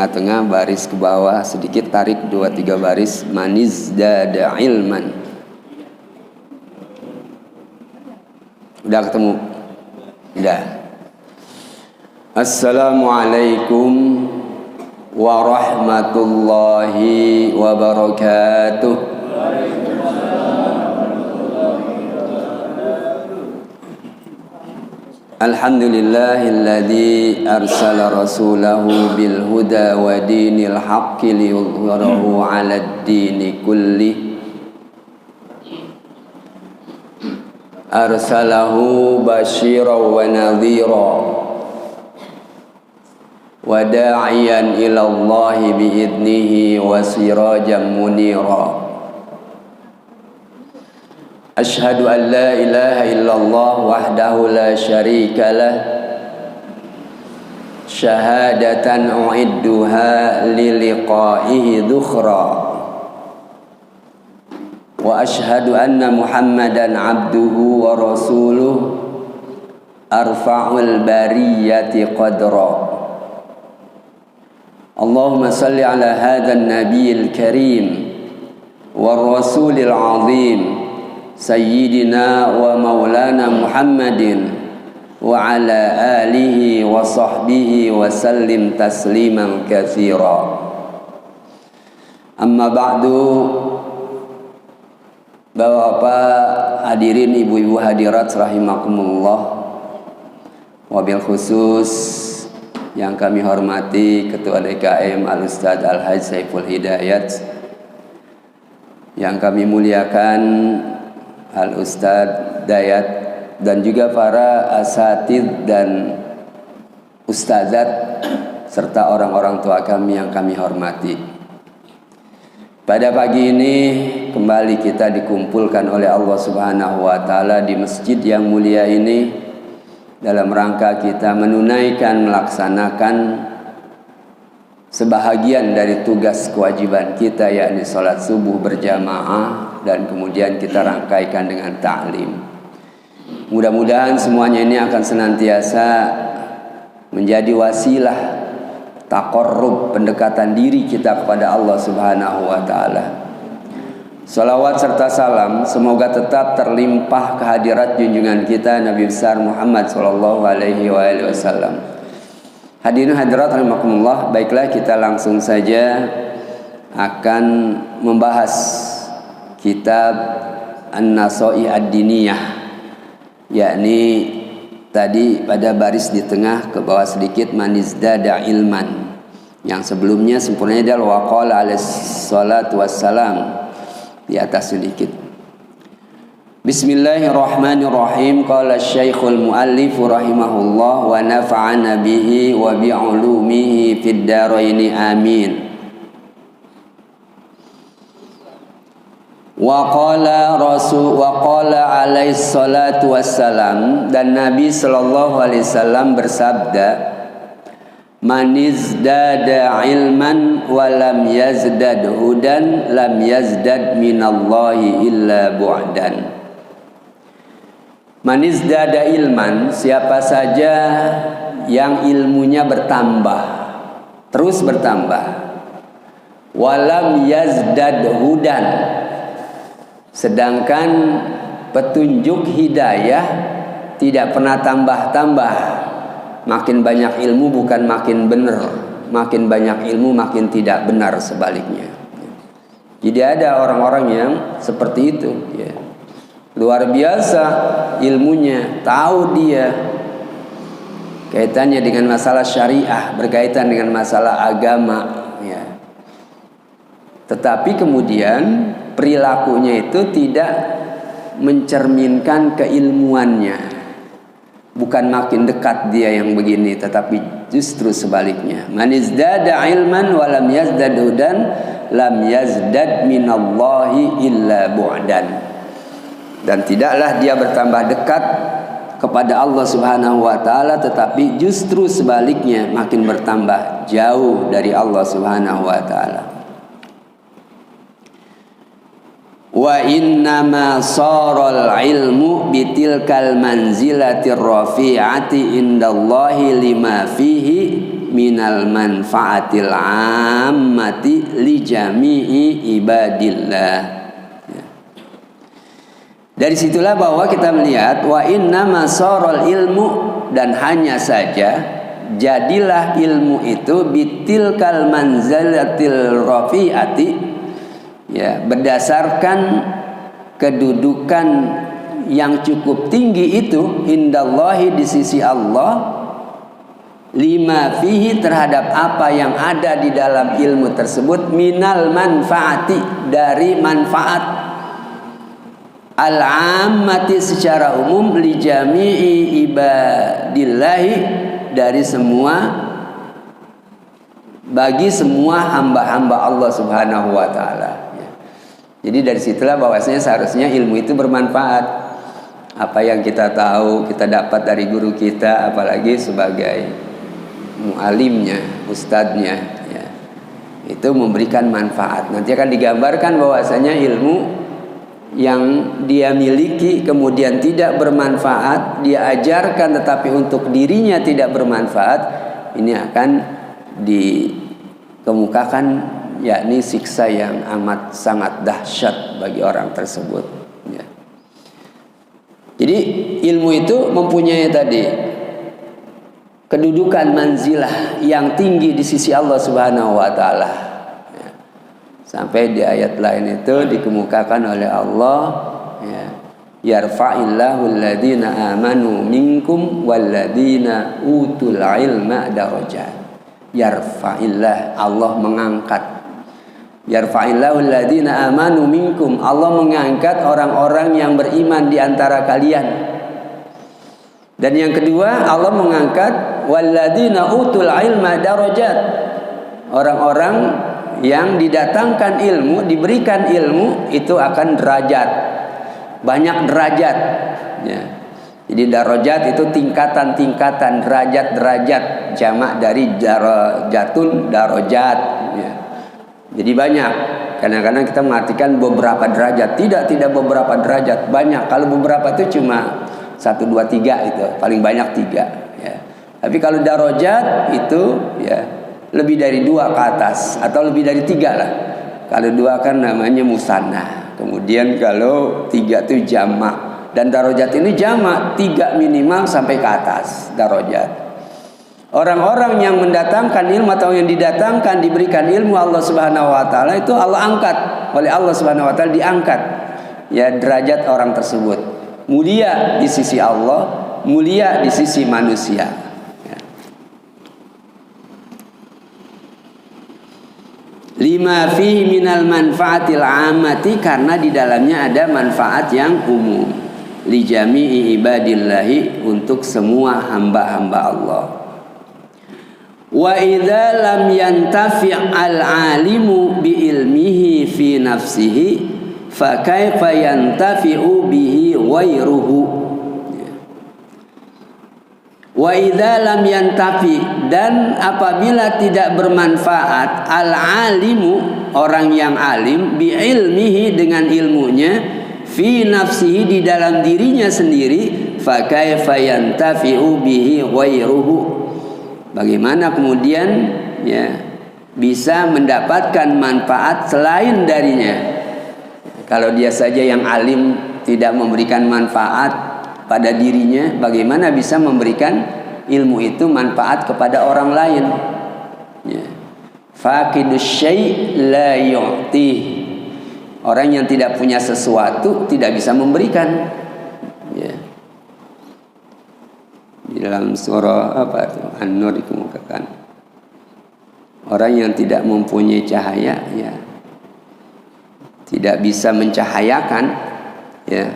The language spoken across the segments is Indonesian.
tengah-tengah, baris ke bawah sedikit, tarik 2-3 baris. Manizdada ilman. Udah ketemu? Udah. Assalamualaikum warahmatullahi wabarakatuh. Alhamdulillahilladzi arsala rasulahu bil huda wa dinil haqqi liyudhhirahu 'alad dini kulli. Arsalahu basyiran wa nadhira wa da'iyan ila Allahi bi'idnihi wa sirajan munira. Ashhadu an la ilaha illallah wahdahu la syarika lah, syahadatan u'idduha liliqa'ihi dhukhra. Wa ashhadu anna Muhammadan abduhu wa rasuluh arfa'ul bariyati qadra. Allahumma salli ala hadhan nabiyil karim wa rasulil azim Sayyidina wa maulana Muhammadin wa ala alihi wa sahbihi wa sallim tasliman katsira. Amma ba'du. Bapak-bapak hadirin, ibu-ibu hadirat rahimakumullah. Wabil khusus yang kami hormati Ketua DKM Al-Ustadz Al-Hajj Saiful Hidayat, yang kami muliakan Al-Ustadz Dayat, dan juga para asatidz dan ustazat serta orang-orang tua kami yang kami hormati. Pada pagi ini kembali kita dikumpulkan oleh Allah Subhanahu wa taala di masjid yang mulia ini dalam rangka kita menunaikan, melaksanakan sebahagian dari tugas kewajiban kita, yakni salat subuh berjamaah, dan kemudian kita rangkaikan dengan ta'lim. Mudah-mudahan semuanya ini akan senantiasa menjadi wasilah taqarrub, pendekatan diri kita kepada Allah Subhanahu wa taala. Salawat serta salam semoga tetap terlimpah kehadirat junjungan kita Nabi besar Muhammad sallallahu alaihi wasallam. Hadirin hadirat rahimakumullah, baiklah kita langsung saja akan membahas kitab An-Nasaih Ad-Diniyah, yakni tadi pada baris di tengah ke bawah sedikit, manizdada ilman. Yang sebelumnya sempurnanya adalah waqala alaihi salatu wassalam, di atas sedikit. Bismillahirrahmanirrahim. Qala Syekhul Muallif rahimahullah wa nafa'ana bihi wa bi'ulumihi fid dharain amin. Wa qala alaihi salatu wassalam, dan Nabi sallallahu alaihi wasallam bersabda, manizdada ilman wa lam yazdad hudan lam yazdad minallahi illa bu'dan. Manizdada ilman, siapa saja yang ilmunya bertambah, terus bertambah, walam yazdad hudan, sedangkan petunjuk hidayah tidak pernah tambah-tambah. Makin banyak ilmu bukan makin benar, makin banyak ilmu makin tidak benar, sebaliknya. Jadi ada orang-orang yang seperti itu, ya. luar biasa ilmunya, tahu dia kaitannya dengan masalah syariah, berkaitan dengan masalah agama, ya. Tetapi kemudian perilakunya itu tidak mencerminkan keilmuannya. Bukan makin dekat dia yang begini, tetapi justru sebaliknya. Man izdada ilman wa lam yazdad hudan lam yazdad minallahi illa bu'dan. Dan tidaklah dia bertambah dekat kepada Allah Subhanahu wa taala, tetapi justru sebaliknya makin bertambah jauh dari Allah Subhanahu wa taala. Wa innama saral ilmu bitilkal manzilatir rafi'ati indallahi lima fihi minal manfaatil ammati li jami'i ibadillah. Dari situlah bahwa kita melihat wa innama saral ilmu, dan hanya saja jadilah ilmu itu bitilkal manzilatil rafi'ati, ya, berdasarkan kedudukan yang cukup tinggi itu indallahi, di sisi Allah, lima fihi, terhadap apa yang ada di dalam ilmu tersebut, minal manfaati, dari manfaat, al-ammati, secara umum, li jami'i ibadillahi, dari semua, bagi semua hamba-hamba Allah Subhanahu wa taala. Jadi dari situlah bahwasanya seharusnya ilmu itu bermanfaat. Apa yang kita tahu, kita dapat dari guru kita, apalagi sebagai mualimnya, ustadznya, ya, itu memberikan manfaat. Nanti akan digambarkan bahwasanya ilmu yang dia miliki kemudian tidak bermanfaat, dia ajarkan tetapi untuk dirinya tidak bermanfaat, ini akan dikemukakan, yakni siksa yang amat sangat dahsyat bagi orang tersebut, ya. Jadi ilmu itu mempunyai tadi kedudukan manzilah yang tinggi di sisi Allah Subhanahu wa taala, ya. Sampai di ayat lain itu dikemukakan oleh Allah, ya, yarfa'illahu alladhina amanu minkum walladhina utul ilma darajat. Yarfa'illah, Allah mengangkat. Yarfa'illahu alladhina amanu minkum, Allah mengangkat orang-orang yang beriman di antara kalian. Dan yang kedua, Allah mengangkat walladhina utul ilma darajat, orang-orang yang didatangkan ilmu, diberikan ilmu, itu akan derajat, banyak derajat, ya. Jadi darajat itu tingkatan-tingkatan, derajat-derajat, jamak dari darajatun, darajat, ya. Jadi banyak. Kadang-kadang kita mengartikan beberapa derajat. Tidak beberapa derajat, banyak. Kalau beberapa itu cuma 1, 2, 3 itu, paling banyak 3, ya. Tapi kalau darajat itu, ya, lebih dari 2 ke atas, atau lebih dari 3 lah. Kalau 2 kan namanya musanna. Kemudian kalau 3 itu jamak. Dan darajat ini jamak, 3 minimal sampai ke atas darajat. Orang-orang yang mendatangkan ilmu atau yang didatangkan, diberikan ilmu Allah Subhanahu wa taala, itu Allah angkat, oleh Allah Subhanahu wa taala diangkat, ya, derajat orang tersebut. Mulia di sisi Allah, mulia di sisi manusia, ya. Lima fihi minal manfaatil ammati, karena di dalamnya ada manfaat yang umum, li jami'i ibadillahi, untuk semua hamba-hamba Allah. Wa idza lam yantafi' al-alimu bi ilmihi fi nafsihi fa kaifa yantafi'u bihi ghairuhu. Wa idza lam yantafi, dan apabila tidak bermanfaat, al-alimu, orang yang alim, bi ilmihi, dengan ilmunya, fi nafsihi, di dalam dirinya sendiri, fa kaifa yantafi'u bihi ghairuhu, bagaimana kemudian, ya, bisa mendapatkan manfaat selain darinya. Kalau dia saja yang alim tidak memberikan manfaat pada dirinya, bagaimana bisa memberikan ilmu itu manfaat kepada orang lain, ya. Faqidus syai' la yu'ti, Orang yang tidak punya sesuatu tidak bisa memberikan. Ya. Di dalam surah apa itu? An-Nur dikemukakan. Orang yang tidak mempunyai cahaya, ya, tidak bisa mencahayakan, ya.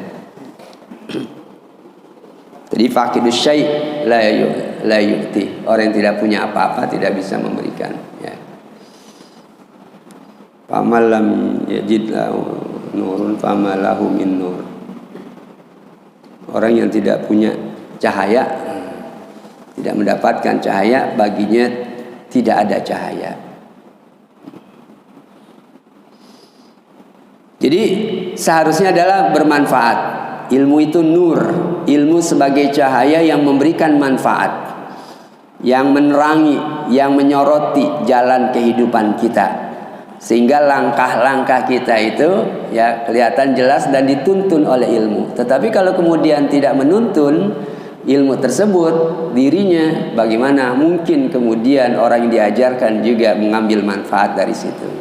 Jadi faqidus syai' la yu'ti. Orang yang tidak punya apa-apa tidak bisa memberikan, ya. Faman lam yajid lahu nurun fama lahu min nur. Orang yang tidak punya cahaya, tidak mendapatkan cahaya, baginya tidak ada cahaya. Jadi seharusnya adalah bermanfaat. Ilmu itu nur, ilmu sebagai cahaya yang memberikan manfaat, yang menerangi, yang menyoroti jalan kehidupan kita, sehingga langkah-langkah kita itu ya kelihatan jelas dan dituntun oleh ilmu. Tetapi kalau kemudian tidak menuntun ilmu tersebut dirinya, bagaimana mungkin kemudian orang yang diajarkan juga mengambil manfaat dari situ?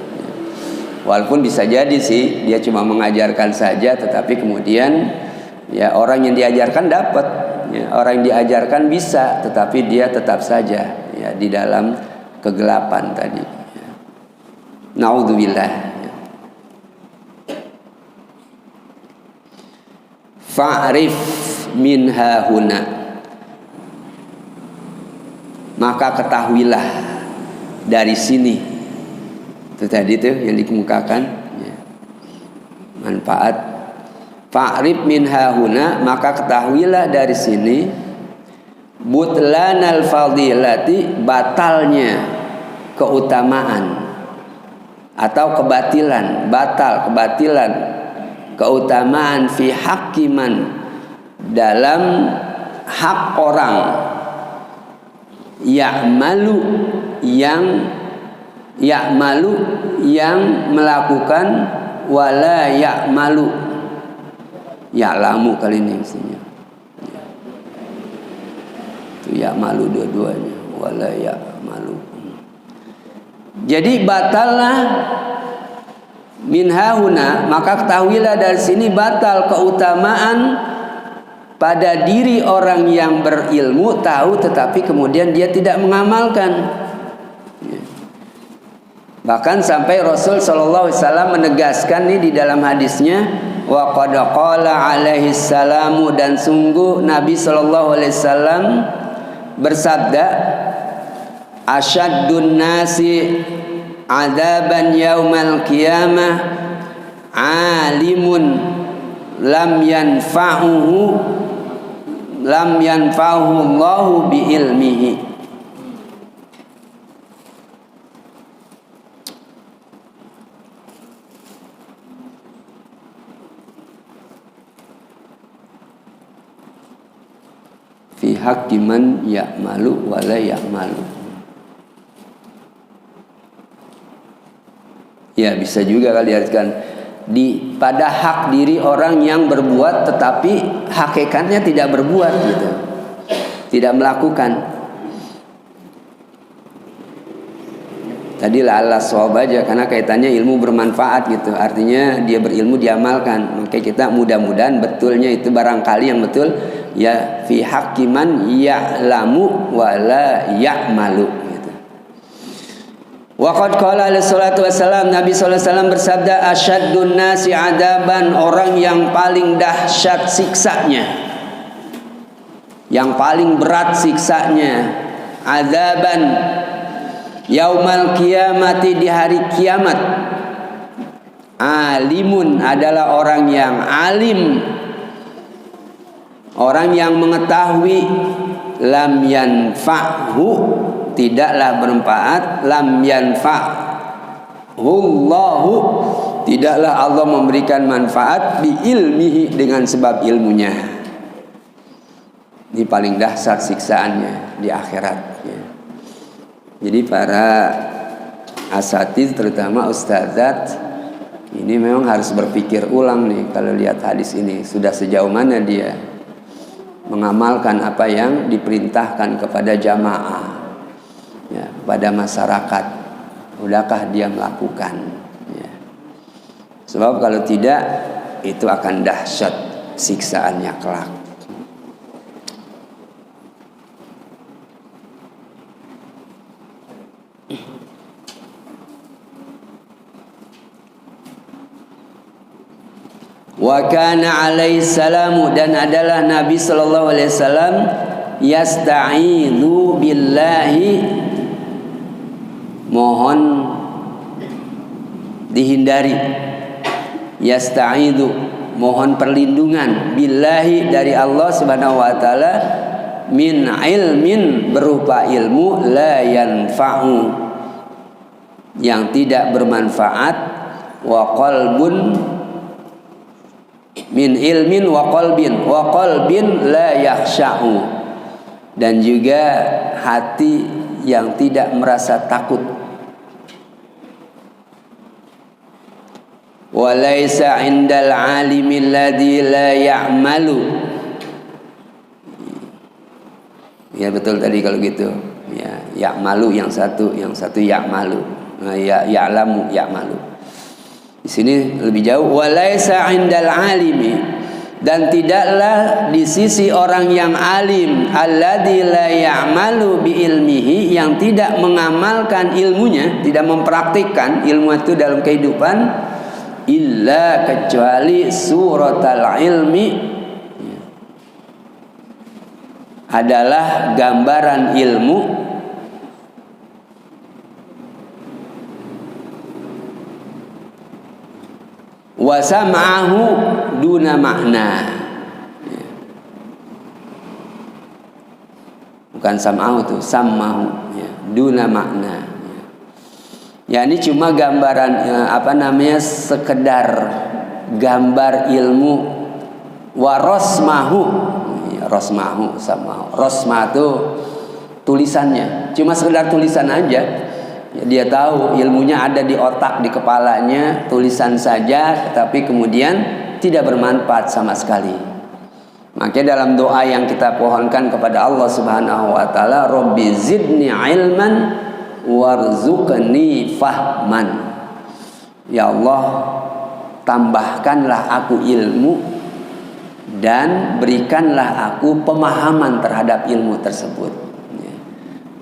Walaupun bisa jadi sih dia cuma mengajarkan saja, tetapi kemudian ya orang yang diajarkan dapat, ya, orang yang diajarkan bisa, tetapi dia tetap saja ya di dalam kegelapan tadi. Ya. Naudzubillah. Ya. Fa'rif minha huna, maka ketahuilah dari sini. Itu tadi tuh yang dikemukakan, ya. Manfaat. Fa'rif minha huna, maka ketahuilah dari sini butlanal fadilati, batalnya keutamaan atau kebatilan, batal kebatilan keutamaan fi haqqiman, dalam hak orang ya'malu yang melakukan, wala ya'malu, ya'lamu kali ini maksudnya. Itu ya'malu dua-duanya, wala ya'malu. Jadi batallah minha huna, maka ketahuilah dari sini batal keutamaan pada diri orang yang berilmu, tahu tetapi kemudian dia tidak mengamalkan. Bahkan sampai Rasul sallallahu alaihi wasallam menegaskan nih di dalam hadisnya, wa qad qala alaihi salamu, dan sungguh Nabi sallallahu alaihi wasallam bersabda, asyaddun nasi adaban yaumal qiyamah alimun lam yanfa'uhu Allahu bi ilmihi. Fi haqqi man ya'malu wa la ya'malu. Ya, bisa juga kali diartikan pada hak diri orang yang berbuat tetapi hakikatnya tidak berbuat gitu. Tidak melakukan. Tadi la'alla shawab aja karena kaitannya ilmu bermanfaat gitu. Artinya dia berilmu diamalkan. Maka kita mudah-mudahan betulnya itu barangkali yang betul ya fi haqqi man ya'lamu wa la ya'malu gitu. Wa qad qala alaihi salatu wassalam, Nabi sallallahu alaihi wasallam bersabda, asyaddun nasi adaban, orang yang paling dahsyat siksanya, yang paling berat siksanya, adaban yaumal qiyamati, di hari kiamat, alimun, adalah orang yang alim, orang yang mengetahui, lam yanfa'hu, tidaklah bermanfaat, lam yanfa'hu Allahu, tidaklah Allah memberikan manfaat, bi ilmihi, dengan sebab ilmunya. Ini paling dahsyat siksaannya di akhirat ya. Jadi para asatiz terutama ustadzat ini memang harus berpikir ulang nih kalau lihat hadis ini, sudah sejauh mana dia mengamalkan apa yang diperintahkan kepada jamaah ya, pada masyarakat. Udahkah dia melakukan ya. Sebab kalau tidak, itu akan dahsyat siksaannya kelak. Wa kana alaihi salamu, dan adalah Nabi sallallahu alaihi wasallam yasta'idzu billahi, mohon dihindari, yasta'idzu mohon perlindungan, billahi dari Allah Subhanahu wa taala, min ilmin berupa ilmu, la yanfa'u yang tidak bermanfaat, wa qalbun min ilmin wa qalbin la yakhsha'u, dan juga hati yang tidak merasa takut. Wa laisa 'indal 'alimi alladhi la ya'malu. Ya betul tadi kalau gitu. Ya, ya'malu yang satu ya'malu. Nah, ya'lamu ya'malu. Di sini lebih jauh, walaisa 'indal 'alimi, dan tidaklah di sisi orang yang alim, alladzi la ya'malu bi ilmihi, yang tidak mengamalkan ilmunya, tidak mempraktikkan ilmu itu dalam kehidupan, illa kecuali suratal ilmi, adalah gambaran ilmu, wa sam'ahu duna makna, bukan sam'ahu tuh, sam'ahu ya, duna makna ya, ini cuma gambaran sekedar gambar ilmu. Wa rosmahu ya, rosmahu sam'ahu, rosmah itu tulisannya, cuma sekedar tulisan aja. Dia tahu ilmunya ada di otak, di kepalanya, tulisan saja, tapi kemudian tidak bermanfaat sama sekali. Makanya dalam doa yang kita pohonkan kepada Allah Subhanahu wa taala, Rabbi zidni ilman warzuqni fahman. Ya Allah, tambahkanlah aku ilmu dan berikanlah aku pemahaman terhadap ilmu tersebut.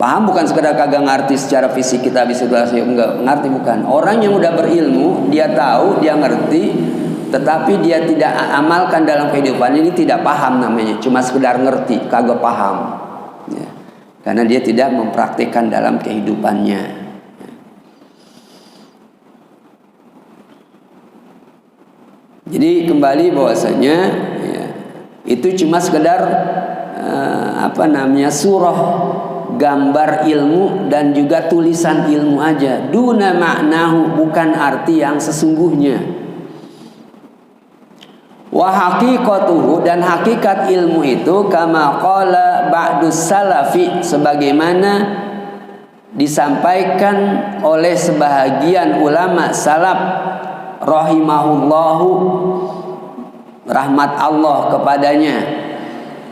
Paham bukan sekedar kagak ngerti secara fisik, kita bisa enggak ngerti, bukan. Orang yang udah berilmu, dia tahu, dia ngerti, tetapi dia tidak amalkan dalam kehidupan, ini tidak paham namanya, cuma sekedar ngerti, kagak paham ya. Karena dia tidak mempraktikkan dalam kehidupannya. Jadi kembali bahwasanya ya, itu cuma sekedar surah, gambar ilmu dan juga tulisan ilmu aja, duna maknahu, bukan arti yang sesungguhnya. Wa haqiqatuhu, dan hakikat ilmu itu, kama qala ba'dus salafi, sebagaimana disampaikan oleh sebahagian ulama salaf rahimahullahu, rahmat Allah kepadanya.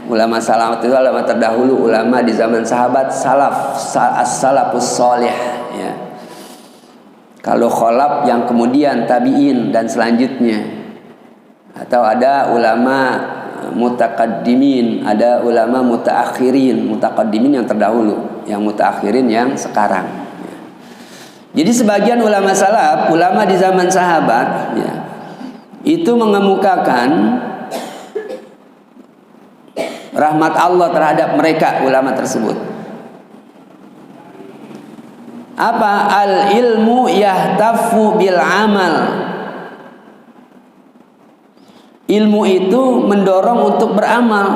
Ulama salaf itu ulama terdahulu, ulama di zaman sahabat, salaf, as-salafus sholih ya. Kalau kholaf yang kemudian tabi'in dan selanjutnya, atau ada ulama mutaqaddimin, ada ulama mutaakhirin. Mutaqaddimin yang terdahulu, yang mutaakhirin yang sekarang ya. Jadi sebagian ulama salaf, ulama di zaman sahabat ya, itu mengemukakan rahmat Allah terhadap mereka, ulama tersebut. Apa? Al ilmu yahtafu bil amal. Ilmu itu mendorong untuk beramal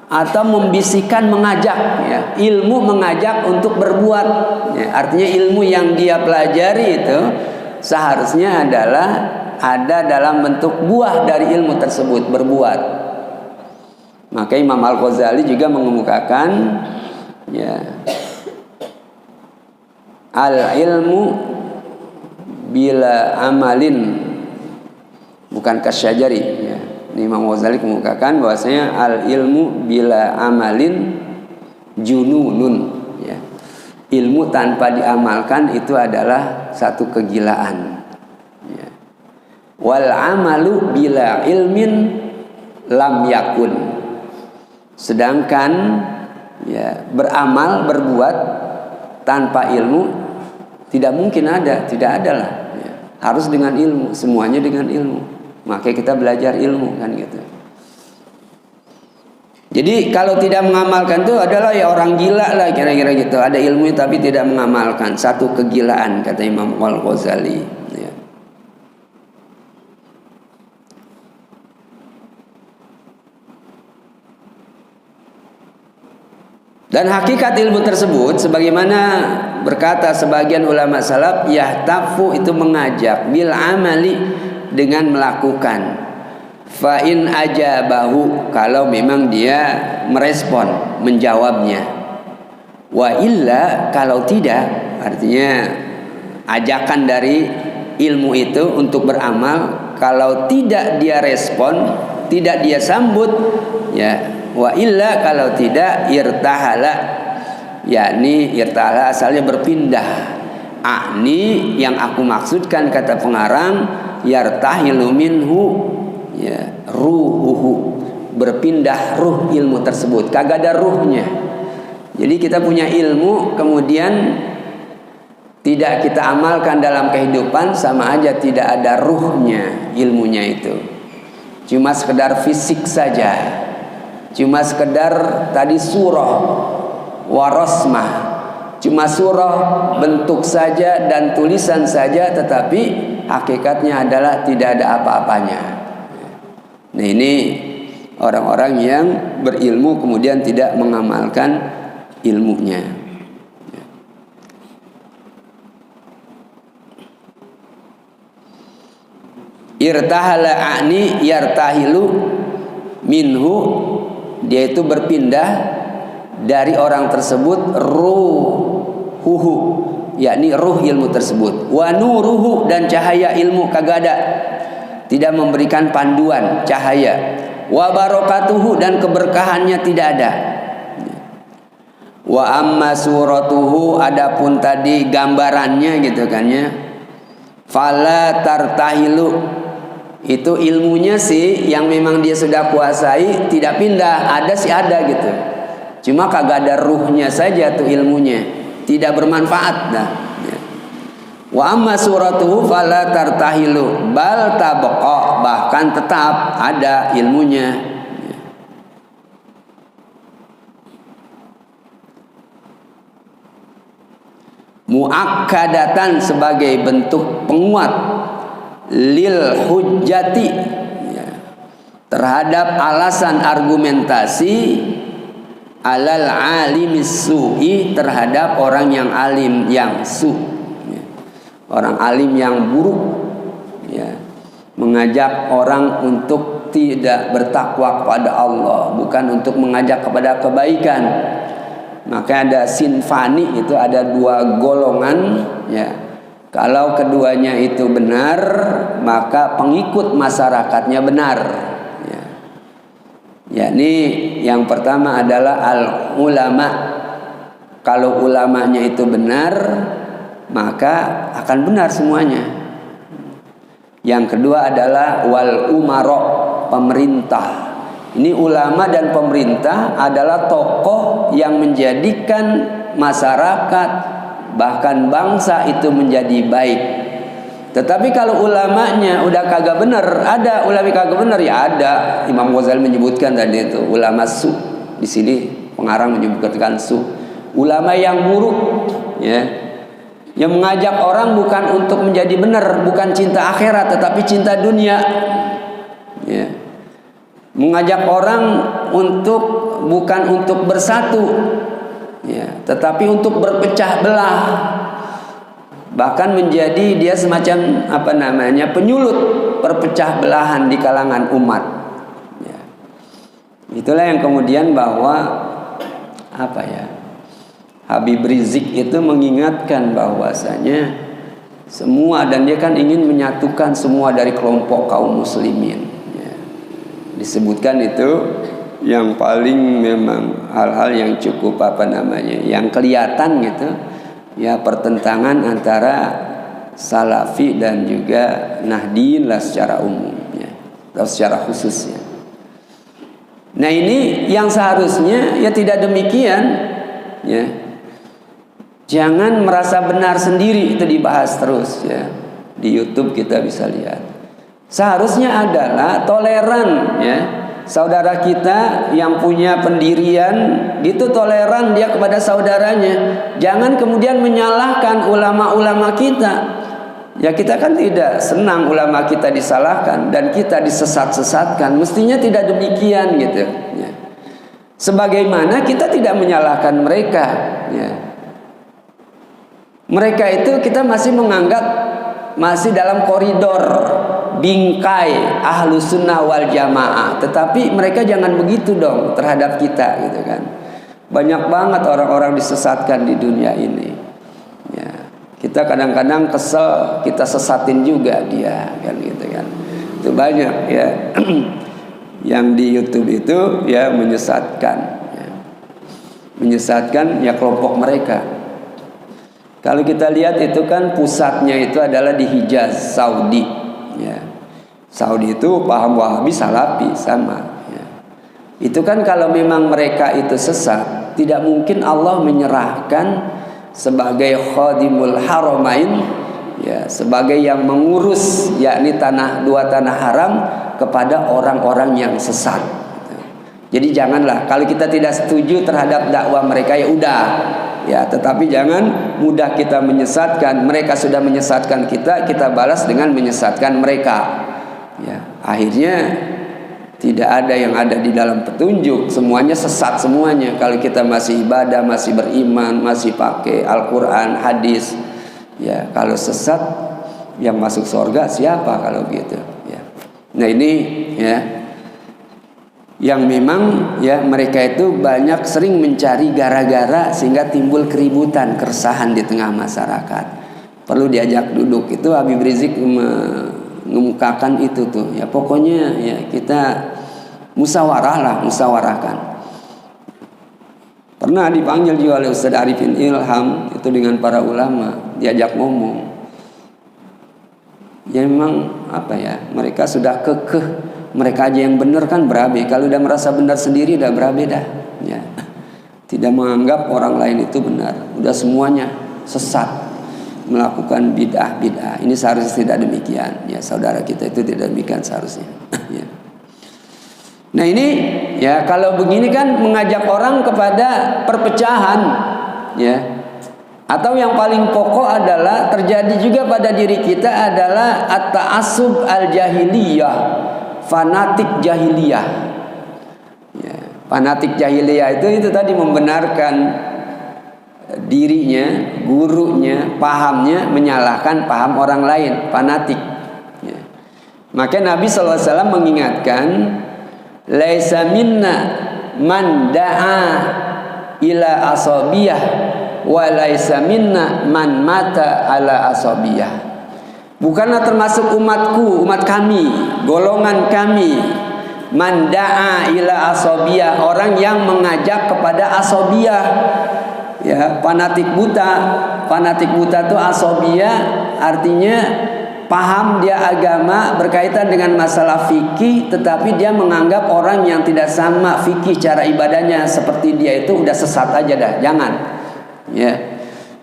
atau membisikkan, mengajak ya. Ilmu mengajak untuk berbuat ya. Artinya ilmu yang dia pelajari itu seharusnya adalah ada dalam bentuk buah dari ilmu tersebut, berbuat. Maka Imam Al-Ghazali juga mengemukakan ya, al-ilmu bila amalin bukan kasyajari ya. Imam Ghazali mengemukakan bahwasanya al-ilmu bila amalin jununun ya. Ilmu tanpa diamalkan itu adalah satu kegilaan ya. Wal amalu bila ilmin lam yakun. Sedangkan ya, beramal, berbuat tanpa ilmu tidak mungkin ada, tidak ada lah. Ya, harus dengan ilmu, semuanya dengan ilmu. Makanya kita belajar ilmu kan gitu. Jadi kalau tidak mengamalkan itu adalah ya orang gila lah kira-kira gitu. Ada ilmu tapi tidak mengamalkan, satu kegilaan kata Imam Al-Ghazali. Ya. Dan hakikat ilmu tersebut sebagaimana berkata sebagian ulama salaf, yahtafu itu mengajak, bil amali dengan melakukan. Fa in ajabahu kalau memang dia merespon, menjawabnya. Wa illa kalau tidak, artinya ajakan dari ilmu itu untuk beramal, kalau tidak dia respon, tidak dia sambut, ya. Wa illa kalau tidak irtahala, yakni irtahala asalnya berpindah. Akni yang aku maksudkan kata pengarang yartahilu minhu, ya, ruhuhu, berpindah ruh ilmu tersebut, kagak ada ruhnya. Jadi kita punya ilmu kemudian tidak kita amalkan dalam kehidupan, sama aja tidak ada ruhnya ilmunya itu. Cuma sekedar fisik saja. Cuma sekedar tadi surah warosmah, cuma surah bentuk saja dan tulisan saja, tetapi hakikatnya adalah tidak ada apa-apanya. Nah ini orang-orang yang berilmu kemudian tidak mengamalkan ilmunya. Irtahala a'ni yartahilu minhu, dia itu berpindah dari orang tersebut ruhuhu, yakni ruh ilmu tersebut. Wa nuruhu, dan cahaya ilmu kagak ada, tidak memberikan panduan cahaya. Wa barakatuhu, dan keberkahannya tidak ada. Wa amma suratuhu, adapun tadi gambarannya gitu kan ya. Fala tartahilu, itu ilmunya sih yang memang dia sudah kuasai, tidak pindah, ada sih ada gitu. Cuma kagak ada ruhnya saja tuh ilmunya, tidak bermanfaat dah. Wa amma suratuhu fala tartahilu bal tabqa, bahkan tetap ada ilmunya. Muakkadatan, sebagai bentuk penguat lil hujjati, ya, terhadap alasan argumentasi alal alimis su'i, terhadap orang yang alim yang su, ya, orang alim yang buruk, ya, mengajak orang untuk tidak bertakwa kepada Allah, bukan untuk mengajak kepada kebaikan. Maka ada sinfani, itu ada dua golongan, ya. Kalau keduanya itu benar, maka pengikut masyarakatnya benar. Ya. Yakni yang pertama adalah al-ulama. Kalau ulamanya itu benar, maka akan benar semuanya. Yang kedua adalah wal umaro, pemerintah. Ini ulama dan pemerintah adalah tokoh yang menjadikan masyarakat bahkan bangsa itu menjadi baik. Tetapi kalau ulamanya udah kagak benar, ada ulama kagak benar, ya ada. Imam Ghazali menyebutkan tadi itu ulama su. Di sini pengarang menyebutkan su. Ulama yang buruk, ya, yang mengajak orang bukan untuk menjadi benar, bukan cinta akhirat, tetapi cinta dunia. Ya. Mengajak orang untuk bukan untuk bersatu, ya, tetapi untuk berpecah belah, bahkan menjadi dia semacam penyulut perpecah belahan di kalangan umat, ya. Itulah yang kemudian bahwa Habib Rizik itu mengingatkan bahwasanya semua, dan dia kan ingin menyatukan semua dari kelompok kaum muslimin, ya. Disebutkan itu yang paling memang hal-hal yang cukup yang kelihatan gitu, ya, pertentangan antara Salafi dan juga Nahdien lah secara umumnya atau secara khususnya. Nah ini yang seharusnya ya tidak demikian ya. Jangan merasa benar sendiri, itu dibahas terus ya. Di YouTube kita bisa lihat. Seharusnya adalah toleran ya. Saudara kita yang punya pendirian gitu toleran dia kepada saudaranya. Jangan kemudian menyalahkan ulama-ulama kita. Ya kita kan tidak senang ulama kita disalahkan dan kita disesat-sesatkan. Mestinya tidak demikian gitu ya. Sebagaimana kita tidak menyalahkan mereka ya. Mereka itu kita masih menganggap masih dalam koridor bingkai Ahlus Sunnah wal Jamaah. Tetapi mereka jangan begitu dong terhadap kita gitu kan. Banyak banget orang-orang disesatkan di dunia ini ya. Kita kadang-kadang kesel, kita sesatin juga dia kan gitu kan. Itu banyak ya. Yang di YouTube itu ya menyesatkan ya. Menyesatkan ya kelompok mereka. Kalau kita lihat itu kan pusatnya itu adalah di Hijaz, Saudi ya. Saudi itu paham Wahabi Salafi sama ya. Itu kan kalau memang mereka itu sesat, tidak mungkin Allah menyerahkan sebagai khadimul haramain ya, sebagai yang mengurus yakni dua tanah haram kepada orang-orang yang sesat. Jadi janganlah kalau kita tidak setuju terhadap dakwah mereka ya udah ya, tetapi jangan mudah kita menyesatkan. Mereka sudah menyesatkan kita, kita balas dengan menyesatkan mereka ya. Akhirnya tidak ada yang ada di dalam petunjuk, semuanya sesat semuanya. Kalau kita masih ibadah, masih beriman, masih pakai Al-Quran, hadis ya, kalau sesat yang masuk surga siapa kalau gitu ya. Nah ini ya, yang memang ya mereka itu banyak sering mencari gara-gara sehingga timbul keributan, keresahan di tengah masyarakat. Perlu diajak duduk. Itu Habib Rizik mengemukakan itu tuh ya, pokoknya ya kita musyawarahkan. Pernah dipanggil juga oleh Ustaz Arifin Ilham itu dengan para ulama, diajak ngomong. Ya memang apa ya, mereka sudah kekeh, mereka aja yang benar kan berabe. Kalau udah merasa benar sendiri udah berabe dah ya. Tidak menganggap orang lain itu benar, udah semuanya sesat, melakukan bid'ah. Ini seharusnya tidak demikian ya, saudara kita itu tidak demikian seharusnya ya. Nah ini ya, kalau begini kan mengajak orang kepada perpecahan ya. Atau yang paling pokok adalah terjadi juga pada diri kita adalah at-ta'assub al-jahiliyah, fanatik jahiliyah ya. Fanatik jahiliyah itu tadi membenarkan dirinya, gurunya, pahamnya menyalahkan paham orang lain, fanatik ya. Maka Nabi SAW mengingatkan, laisa minna man da'a ila asabiyah wa laisa minna man mata ala asabiyah. Bukanlah termasuk umatku, umat kami, golongan kami, man da'a ila asabiyah, orang yang mengajak kepada asabiyah ya, fanatik buta. Fanatik buta itu asabiyah artinya paham dia agama berkaitan dengan masalah fikih, tetapi dia menganggap orang yang tidak sama fikih cara ibadahnya seperti dia itu udah sesat aja dah, jangan ya.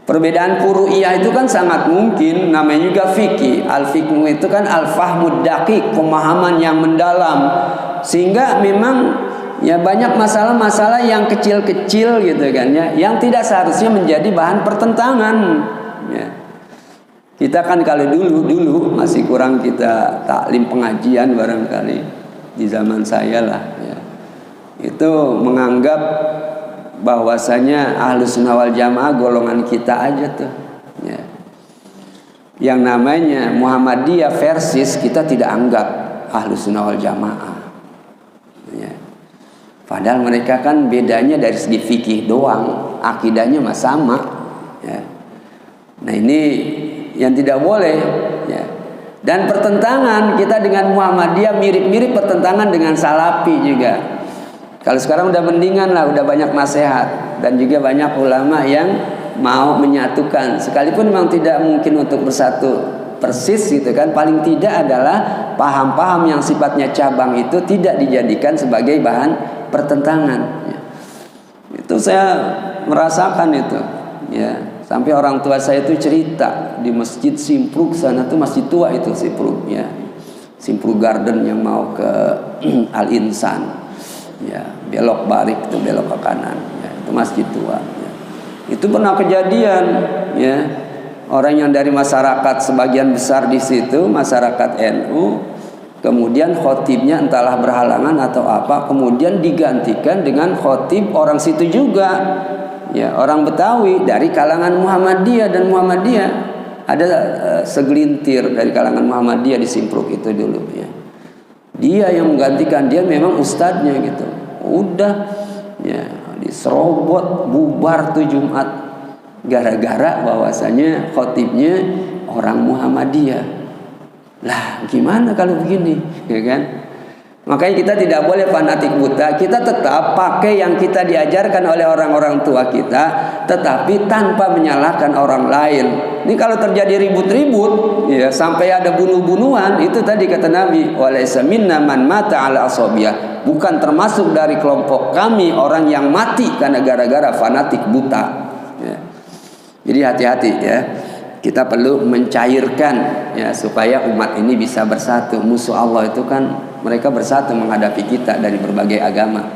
Perbedaan furu'iyah itu kan sangat mungkin, namanya juga fikih. Al-fiqhu itu kan al-fahmud daqiq, pemahaman yang mendalam, sehingga memang ya banyak masalah-masalah yang kecil-kecil gitu kan ya, yang tidak seharusnya menjadi bahan pertentangan ya. Kita kan kalau dulu masih kurang kita taklim pengajian barangkali di zaman saya lah ya. Itu menganggap bahwasanya Ahlus Sunnah wal Jamaah golongan kita aja tuh ya. Yang namanya Muhammadiyah versis kita tidak anggap Ahlus Sunnah wal Jamaah ya. Padahal mereka kan bedanya dari segi fikih doang, akidahnya mah sama ya. Nah ini yang tidak boleh ya. Dan pertentangan kita dengan Muhammadiyah mirip-mirip pertentangan dengan Salafi juga. Kalau sekarang udah mendingan lah, udah banyak nasihat dan juga banyak ulama yang mau menyatukan, sekalipun memang tidak mungkin untuk bersatu persis gitu kan, paling tidak adalah paham-paham yang sifatnya cabang itu tidak dijadikan sebagai bahan pertentangan. Itu saya merasakan itu, ya. Sampai orang tua saya itu cerita di Masjid Simpruk sana tuh, masjid tua itu Simpruk, ya. Simpruk Garden yang mau ke Al Insan, ya, belok Barik itu belok ke kanan, ya, itu masjid tua, ya. Itu pernah kejadian, ya, orang yang dari masyarakat sebagian besar di situ masyarakat NU, kemudian khotibnya entahlah berhalangan atau apa, kemudian digantikan dengan khotib orang situ juga, ya, orang Betawi dari kalangan Muhammadiyah. Dan Muhammadiyah ada segelintir dari kalangan Muhammadiyah di Simpruk itu dulu, ya. Dia yang menggantikan, dia memang ustadznya gitu. Udah, ya, diserobot, bubar tuh Jumat gara-gara bahwasanya khotibnya orang Muhammadiyah. Lah gimana kalau begini, ya kan? Makanya kita tidak boleh fanatik buta. Kita tetap pakai yang kita diajarkan oleh orang-orang tua kita, tetapi tanpa menyalahkan orang lain. Ini kalau terjadi ribut-ribut, ya, sampai ada bunuh-bunuhan, itu tadi kata Nabi, walaysa minna man mata ala asabiyah. Bukan termasuk dari kelompok kami orang yang mati karena gara-gara fanatik buta, ya. Jadi hati-hati, ya. Kita perlu mencairkan, ya, supaya umat ini bisa bersatu. Musuh Allah itu kan mereka bersatu menghadapi kita dari berbagai agama.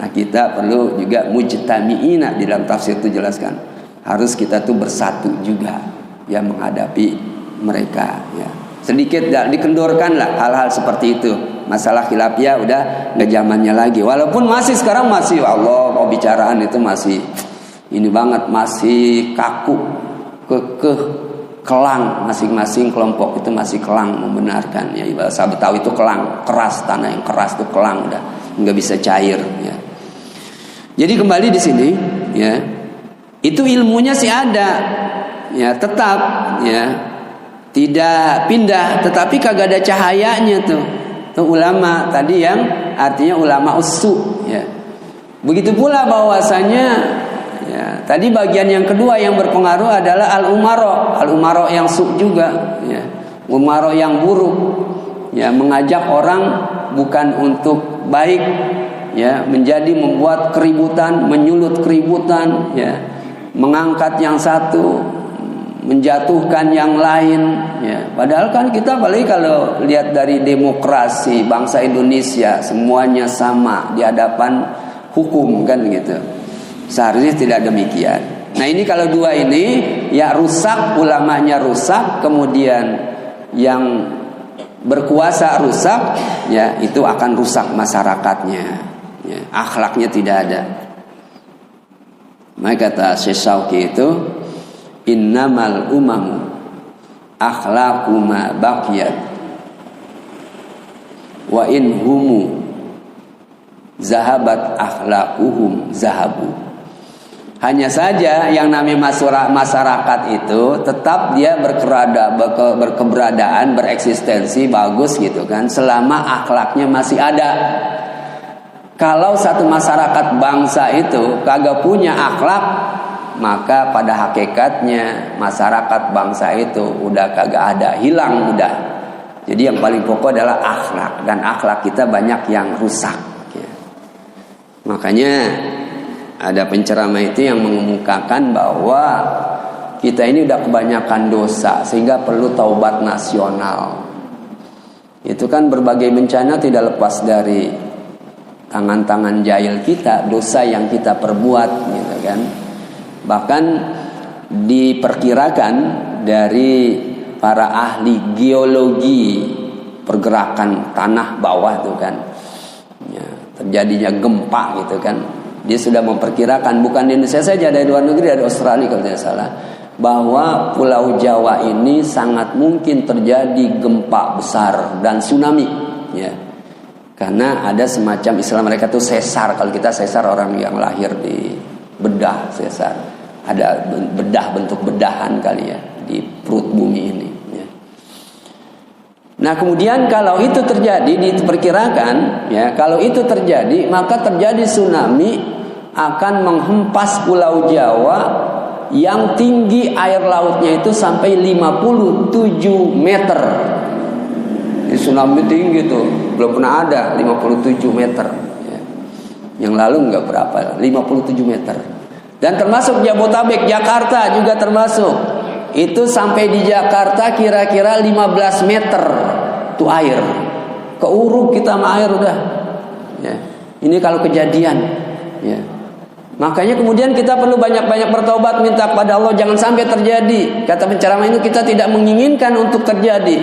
Nah, kita perlu juga mujtami'ina, di dalam tafsir itu jelaskan. Harus kita tuh bersatu juga, ya, menghadapi mereka, ya. Sedikit dikendorkan lah hal-hal seperti itu. Masalah khilafiyah udah nggak zamannya lagi. Walaupun masih sekarang masih, Allah, pembicaraan itu masih ini banget, masih kaku, kekeh, kelang, masing-masing kelompok itu masih kelang membenarkan, ya. Bahasa Betawi itu kelang, keras, tanah yang keras itu kelang, udah nggak bisa cair, ya. Jadi kembali di sini, ya, itu ilmunya sih ada, ya, tetap, ya, tidak pindah, tetapi kagak ada cahayanya tuh. Tuh ulama tadi yang artinya ulama usu, ya. Begitu pula bahwasanya, ya, tadi bagian yang kedua yang berpengaruh adalah al-umaro yang su juga, ya, umaro yang buruk, ya, mengajak orang bukan untuk baik, ya, menjadi membuat keributan, menyulut keributan, ya, mengangkat yang satu, menjatuhkan yang lain, ya. Padahal kan kita apalagi kalau lihat dari demokrasi bangsa Indonesia, semuanya sama di hadapan hukum, kan gitu. Seharusnya tidak demikian. Nah, ini kalau dua ini, ya, rusak, ulamanya rusak, kemudian yang berkuasa rusak, ya, itu akan rusak masyarakatnya, ya, akhlaknya tidak ada. Maka kata Syekh Syauqi itu, innamal umamu akhlaquma baqiyat wa in humu zahabat akhlaquhum zahabu. Hanya saja yang namanya masyarakat itu tetap dia berkeberadaan, bereksistensi, bagus gitu kan, selama akhlaknya masih ada. Kalau satu masyarakat bangsa itu kagak punya akhlak, maka pada hakikatnya masyarakat bangsa itu udah kagak ada, hilang udah. Jadi yang paling pokok adalah akhlak, dan akhlak kita banyak yang rusak, ya. Makanya ada penceramah itu yang mengemukakan bahwa kita ini udah kebanyakan dosa sehingga perlu taubat nasional. Itu kan berbagai bencana tidak lepas dari tangan-tangan jahil kita, dosa yang kita perbuat, gitu kan. Bahkan diperkirakan dari para ahli geologi pergerakan tanah bawah itu kan, ya, terjadinya gempa gitu kan. Dia sudah memperkirakan, bukan di Indonesia saja, dari luar negeri, dari Australia kalau tidak salah, bahwa Pulau Jawa ini sangat mungkin terjadi gempa besar dan tsunami, ya. Karena ada semacam istilah mereka tuh sesar. Kalau kita sesar orang yang lahir di bedah, sesar. Ada bedah, bentuk bedahan kali ya di perut bumi ini, ya. Nah, kemudian kalau itu terjadi, diperkirakan, ya, kalau itu terjadi, maka terjadi tsunami akan menghempas Pulau Jawa yang tinggi air lautnya itu sampai 57 meter. Ini tsunami tinggi tuh, belum pernah ada 57 meter. Yang lalu enggak berapa, 57 meter. Dan termasuk Jabotabek, Jakarta juga termasuk. Itu sampai di Jakarta kira-kira 15 meter tuh air. Keuruk kita sama air udah. Ya. Ini kalau kejadian. Ya. Makanya kemudian kita perlu banyak-banyak bertobat, minta kepada Allah jangan sampai terjadi. Kata penceramah itu kita tidak menginginkan untuk terjadi.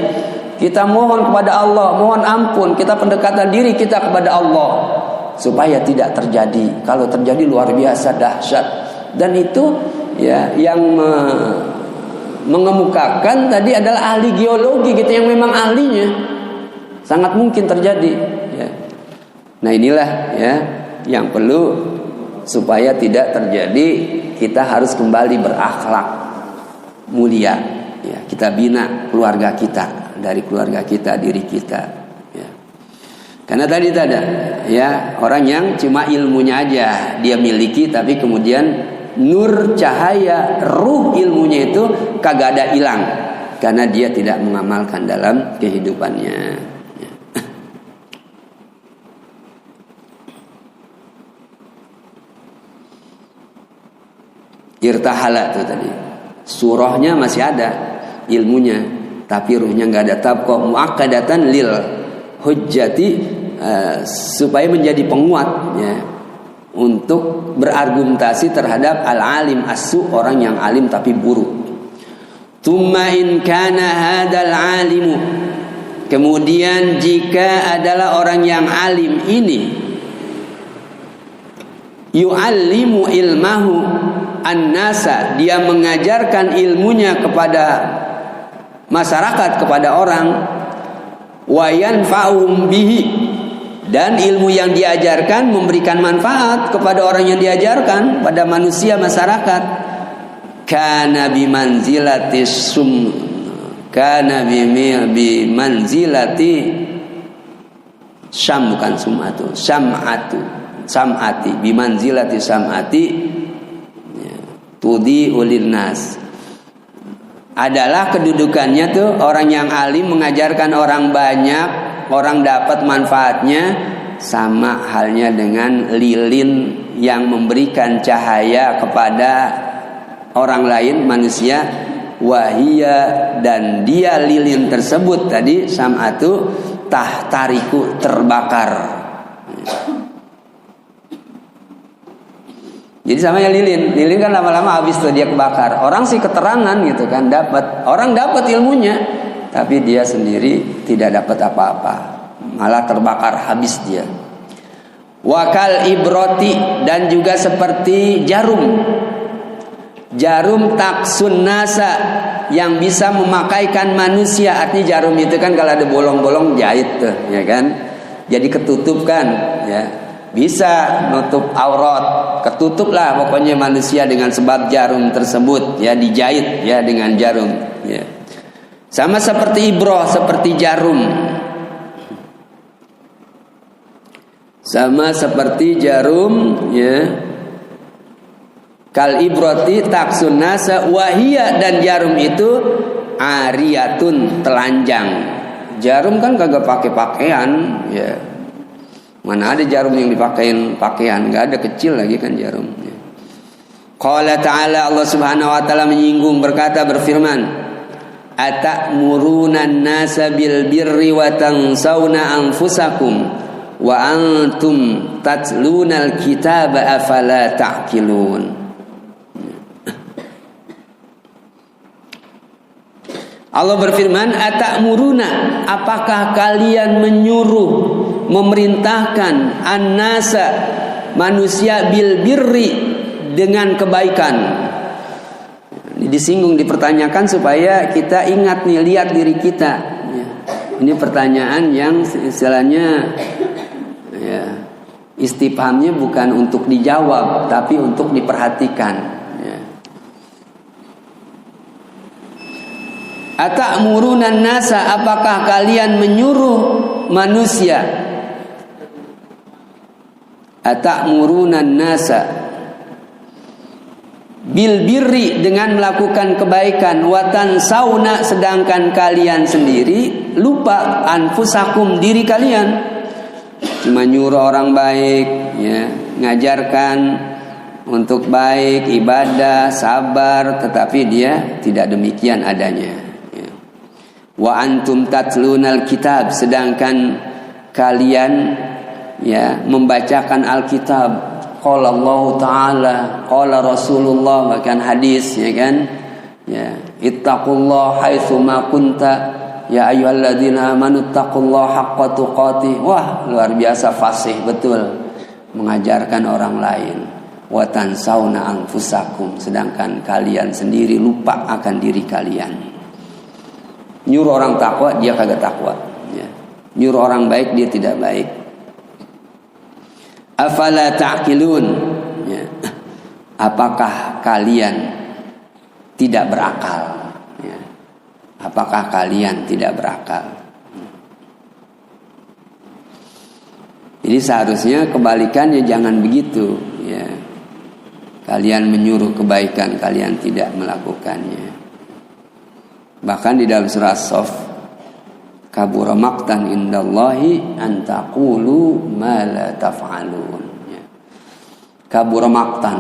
Kita mohon kepada Allah, mohon ampun, kita pendekatan diri kita kepada Allah supaya tidak terjadi. Kalau terjadi luar biasa dahsyat. Dan itu ya yang mengemukakan tadi adalah ahli geologi gitu yang memang ahlinya. Sangat mungkin terjadi ya. Nah inilah ya yang perlu supaya tidak terjadi. Kita harus kembali berakhlak mulia ya. Kita bina keluarga kita, dari keluarga kita, diri kita ya. Karena tadi ada ya orang yang cuma ilmunya aja dia miliki, tapi kemudian nur cahaya ruh ilmunya itu kagak ada hilang karena dia tidak mengamalkan dalam kehidupannya. Irtahala itu tadi. Surahnya masih ada ilmunya, tapi ruhnya nggak ada. Tabqa muakkadatan lil hujjati, supaya menjadi penguat ya, untuk berargumentasi terhadap al-alim as-su, orang yang alim tapi buruk. Tsumma in kana hadzal alimu, kemudian jika adalah orang yang alim ini yu'allimu ilmahu an-nasa, dia mengajarkan ilmunya kepada masyarakat, kepada orang, wa yanfa'uhum bihi, dan ilmu yang diajarkan memberikan manfaat kepada orang yang diajarkan, pada manusia masyarakat. Kana bimanzilati syam, bukan sum'atu, sam'ati bimanzilati sam'ati tudi ulil nas, adalah kedudukannya tuh orang yang alim mengajarkan orang banyak, orang dapat manfaatnya, sama halnya dengan lilin yang memberikan cahaya kepada orang lain manusia. Wahia, dan dia lilin tersebut tadi sam'atu tahtariku, terbakar. Jadi sama ya lilin kan lama-lama habis tuh dia kebakar. Orang sih keterangan gitu kan, orang dapat ilmunya, tapi dia sendiri tidak dapat apa-apa, malah terbakar habis dia. Wakal ibroti, dan juga seperti jarum taksun nasa, yang bisa memakaikan manusia. Artinya jarum itu kan kalau ada bolong-bolong jahit tuh ya kan, jadi ketutup kan ya, bisa nutup aurat, ketutup lah pokoknya manusia dengan sebab jarum tersebut ya, dijahit ya dengan jarum ya. Sama seperti ibroh, seperti jarum, sama seperti jarum ya. Kal ibroti taksun nasa wahia, dan jarum itu ariyatun, telanjang. Jarum kan kagak pakai pakaian ya. Mana ada jarum yang dipakein pakaian, enggak ada, kecil lagi kan jarum. Qala ta'ala, Allah Subhanahu wa taala menyinggung, berkata, berfirman, atamuruna an-nasa bil birri wa tansawna anfusakum wa antum tatlunal kitaba afala ta'qilun. Allah berfirman, atamuruna, apakah kalian menyuruh, memerintahkan an-nasa, manusia, bil birri, dengan kebaikan. Disinggung, dipertanyakan supaya kita ingat nih, lihat diri kita ya. Ini pertanyaan yang istilahnya ya, istifhamnya bukan untuk dijawab, tapi untuk diperhatikan. Atamuruna nasa, apakah kalian menyuruh manusia? Atamuruna nasa bil birri dengan melakukan kebaikan, watan sauna sedangkan kalian sendiri lupa anfusakum diri kalian. Cuma nyuruh orang baik, ya, ngajarkan untuk baik, ibadah, sabar, tetapi dia tidak demikian adanya. Ya. Wa antum tatlunal kitab, sedangkan kalian ya membacakan Alkitab. Qala Allah Ta'ala, qala Rasulullah, bahkan hadis, ya kan? Ya, ittaqullah haitsu ma kunta, ya ayyuhalladzina amanu ittaqullaha haqqa tuqatih. Wah, luar biasa fasih betul mengajarkan orang lain. Wa tansawna anfusakum, sedangkan kalian sendiri lupa akan diri kalian. Nyuruh orang takwa, dia kagak takwa, ya. Nyuruh orang baik, dia tidak baik. Afala ta'qilun, ya. Apakah kalian tidak berakal, ya. Apakah kalian tidak berakal? Jadi seharusnya kebalikannya, jangan begitu, ya. Kalian menyuruh kebaikan, kalian tidak melakukannya. Bahkan di dalam surah As-Saff, kabura maqtan indallahi an taqulu ma la taf'alun. Kabura maqtan,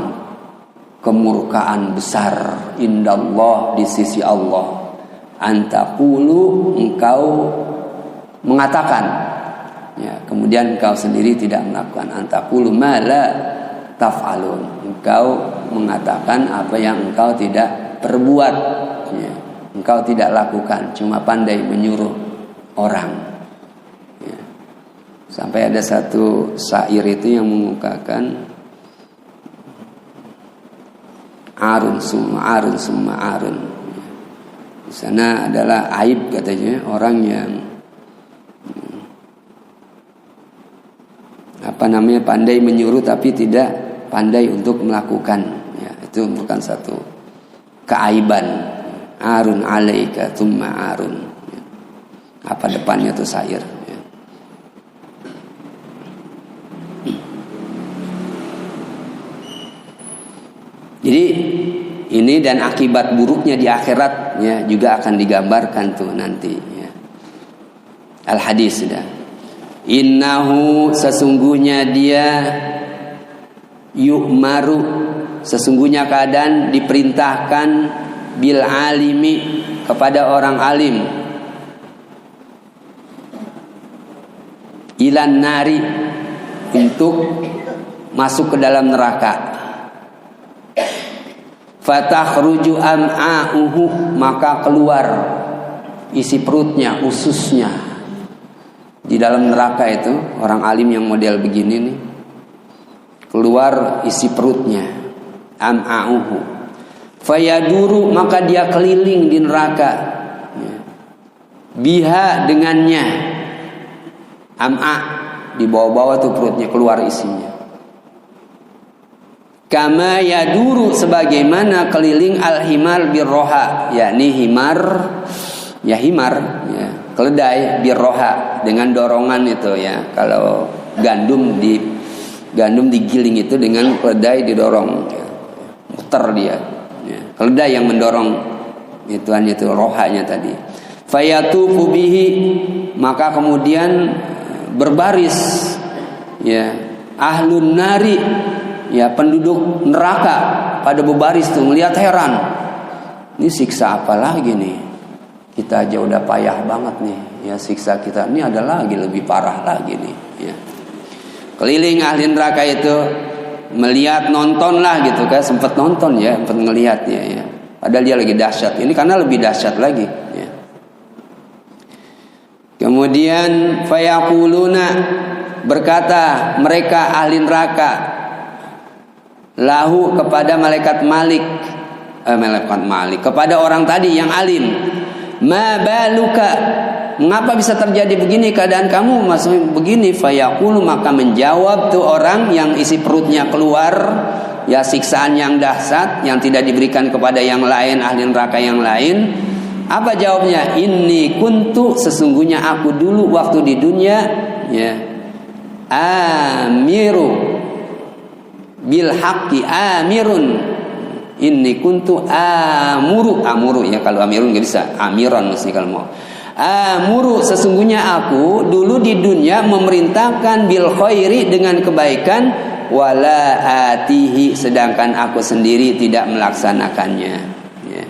kemurkaan besar, indallah, di sisi Allah, an taqulu, engkau mengatakan, ya, kemudian engkau sendiri tidak melakukan. An taqulu ma la taf'alun, engkau mengatakan apa yang engkau tidak perbuat, ya. Engkau tidak lakukan, cuma pandai menyuruh orang, ya. Sampai ada satu syair itu yang mengungkapkan arun summa arun summa arun. Di sana adalah aib katanya orang yang pandai menyuruh tapi tidak pandai untuk melakukan, ya. Itu bukan satu keaiban. Arun alaika summa arun. Apa depannya tuh syair, ya. Jadi ini dan akibat buruknya di akhirat, ya, juga akan digambarkan tuh nanti, ya. Al-hadis sudah. Innahu, sesungguhnya dia, yu'maru, sesungguhnya keadaan diperintahkan, bil alimi, kepada orang alim, ilan nari, untuk masuk ke dalam neraka. Fatakhruju am'a'uhu, maka keluar isi perutnya, ususnya. Di dalam neraka itu orang alim yang model begini nih, keluar isi perutnya, am'a'uhu. Fayaduru, maka dia keliling di neraka, biha, dengannya. Am'a, di bawah-bawah tuh perutnya, keluar isinya. Kama yaduru, sebagaimana keliling al-himar birroha, yakni himar, ya himar, ya, keledai, birroha, dengan dorongan itu, ya. Kalau gandum digiling itu dengan keledai didorong, ya. Muter dia, ya. Keledai yang mendorong ituannya itu, rohanya tadi. Fayatufu bihi, maka kemudian berbaris, ya, ahlun nari, ya, penduduk neraka pada berbaris tuh, ngelihat heran. Ini siksa apa lagi nih? Kita aja udah payah banget nih, ya, siksa kita ini ada lagi lebih parah lagi nih, ya. Keliling ahli neraka itu melihat, nonton lah gitu kan, sempat nonton, ya, sempat ngelihatnya, ya. Padahal dia lagi dahsyat. Ini karena lebih dahsyat lagi, ya. Kemudian fayaquluna, berkata mereka ahli neraka, lahu, kepada malaikat Malik, kepada orang tadi yang alim, ma baluka, mengapa bisa terjadi begini keadaan kamu, maksudnya begini. Fayaqulu, maka menjawab tuh orang yang isi perutnya keluar, ya, siksaan yang dahsyat yang tidak diberikan kepada yang lain, ahli neraka yang lain. Apa jawabnya? Inni kuntu, sesungguhnya aku dulu waktu di dunia, ya, amiru bil haqqi, amirun, Inni kuntu amuru ya, kalau amirun nggak bisa, amiran mesti kalau mau. Amuru, sesungguhnya aku dulu di dunia memerintahkan bil khairi, dengan kebaikan, wala atihi, sedangkan aku sendiri tidak melaksanakannya, ya.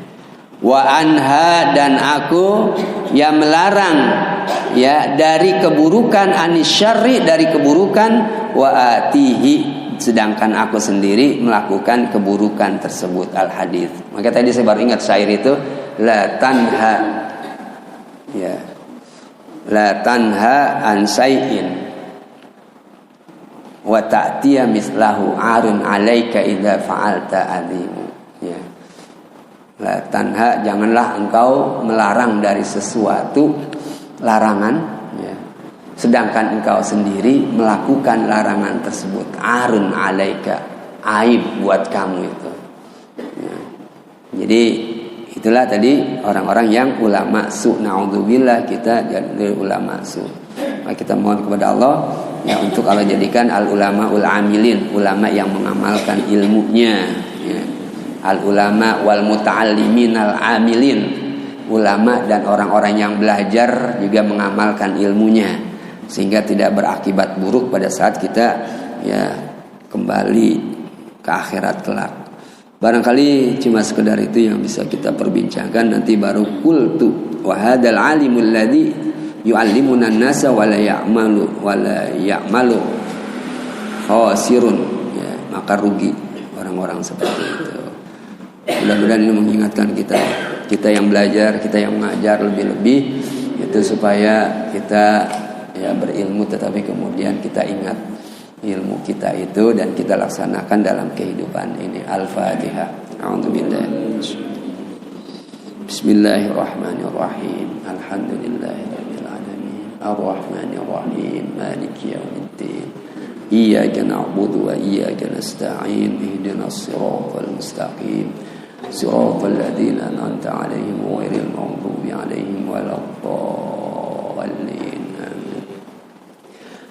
Wa anha, dan aku yang melarang ya dari keburukan, anisyarri, dari keburukan, wa atihi, sedangkan aku sendiri melakukan keburukan tersebut. Al hadis. Maka tadi saya baru ingat syair itu, la tanha, ya, la tanha an syai'in wa ta'tiya mislahu arun 'alaika idza fa'alta azimu, ya. La tanha, janganlah engkau melarang dari sesuatu larangan, ya, sedangkan engkau sendiri melakukan larangan tersebut. Arun 'alaika, aib buat kamu itu, ya. Jadi itulah tadi orang-orang yang ulama su, naudzubillah kita jadi ulama su. Maka kita mohon kepada Allah ya, untuk Allah jadikan al ulama ul amilin, ulama yang mengamalkan ilmunya, ya. Al ulama wal muta'allimin al amilin, ulama dan orang-orang yang belajar juga mengamalkan ilmunya, sehingga tidak berakibat buruk pada saat kita ya kembali ke akhirat kelak. Barangkali cuma sekedar itu yang bisa kita perbincangkan. Nanti baru qultu wa hadzal alimul ladzi yu'allimuna an-nasa wa la ya'malu khasirun, ya, maka rugi orang-orang seperti itu. Mudah-mudahan ini mengingatkan kita yang belajar, kita yang mengajar lebih-lebih itu, supaya kita ya berilmu tetapi kemudian kita ingat ilmu kita itu dan kita laksanakan dalam kehidupan ini. Al-Fatihah. A'udzubillah. Bismillahirrahmanirrahim. Alhamdulillahirabbil alamin. Ar-Rahmanirrahim. Maliki yaumiddin. Iyyaka na'budu wa iyyaka nasta'in. Ihdinas siratal mustaqim. Siratal ladzina an'amta 'alaihim ghairil maghdubi 'alaihim waladdallin.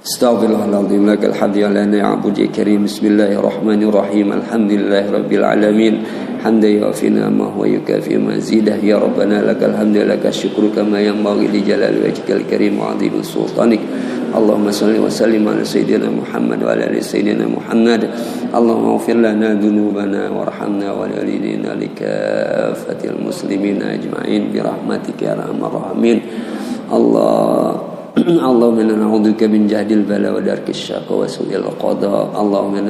Astaghfirullahaladzim, lakal hamdu ala ni'abudi karim. Bismillahirrahmanirrahim. Alhamdulillahi rabbil alamin. Hamdan yu'afina ma huwa yukafi mazidah. Ya Rabbana lakal hamdu lakal syukru kama yanbaghi li jalali wajhikal karim wa 'azimi sultanik. Allahumma salli wa sallim ala sayyidina Muhammad wa ala ali sayyidina Muhammad. Allahumma ighfir lana dhunubana warhamna wa walidina likaffatil muslimina ajma'in bi rahmatika ya arhamar rahimin. Allahumma inna na'udzubika min jahdil bala wa darkis syaqwa wa su'il qada. Allahumma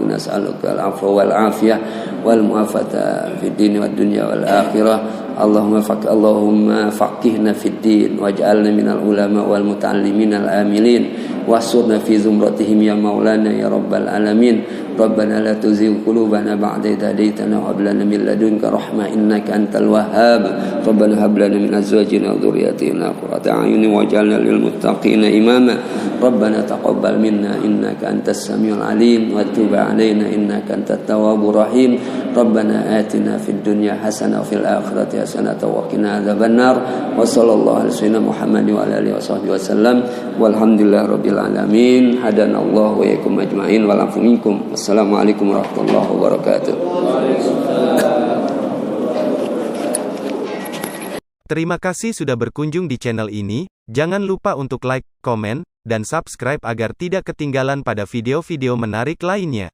nas'aluka al-'afwa wal 'afiyah wal mu'afata fid din wad dunya wal akhirah. Allahumma faqihna fid din waj'alna minal ulama wal muta'allimin al amilin wasurna fi zumratihim ya maulana ya rabbal alamin. Rabbana la tuzigh qulubana ba'da idh hadaytana wa hab lana min ladunka rahmah innaka antal wahhab. Rabbana hab lana min azwajina wa dhurriyyatina qurrata a'yunin waj'alna lil muttaqina imama. Rabbana taqabbal minna innaka antas samiul alim wa tub 'alaina innaka antat tawwabur rahim. Rabbana atina fid dunya hasanah wa fil akhirati hasanah wa qina adzabannar. Wa sallallahu alaihi wasallam Muhammad wa ala alihi washabbihi wasallam. Walhamdulillahi rabbil alamin. Hadanallahu wa iyyakum ajmain wa lafu minkum. Assalamualaikum warahmatullahi wabarakatuh. Terima kasih sudah berkunjung di channel ini. Jangan lupa untuk like, komen, dan subscribe agar tidak ketinggalan pada video-video menarik lainnya.